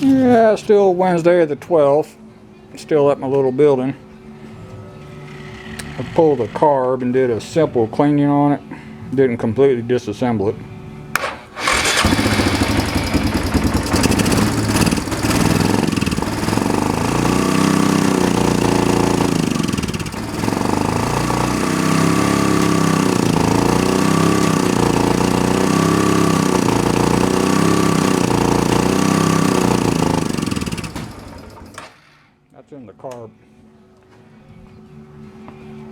Yeah, still Wednesday the 12th. Still at my little building. I pulled the carb and did a simple cleaning on it. Didn't completely disassemble it. That's in the carb.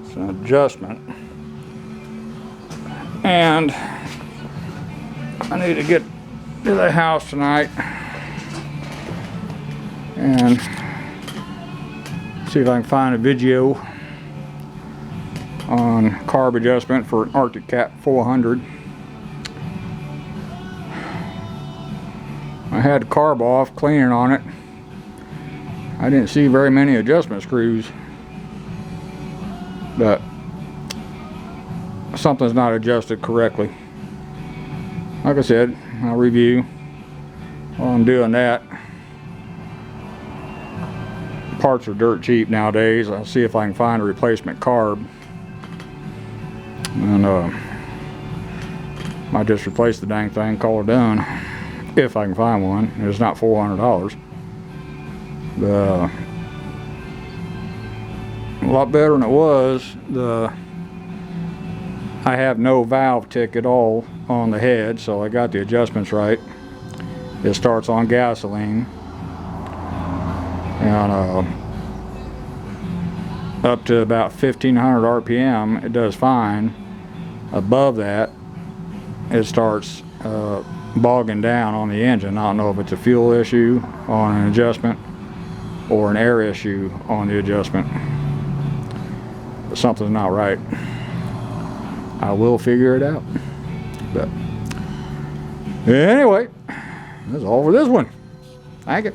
It's an adjustment. And I need to get to the house tonight and see if I can find a video on carb adjustment for an Artic Cat 400. I had the carb off, cleaning on it. I didn't see very many adjustment screws, but something's not adjusted correctly. Like I said, I'll review while I'm doing that. Parts are dirt cheap nowadays. I'll see if I can find a replacement carb, and might just replace the dang thing, call it done, if I can find one. It's not $400. A lot better than it was. I have no valve tick at all on the head, so I got the adjustments right. It starts on gasoline, and up to about 1500 RPM it does fine. Above that it starts bogging down on the engine. I don't know if it's a fuel issue on an adjustment or an air issue on the adjustment, but something's not right. I will figure it out. But anyway, that's all for this one. Thank you.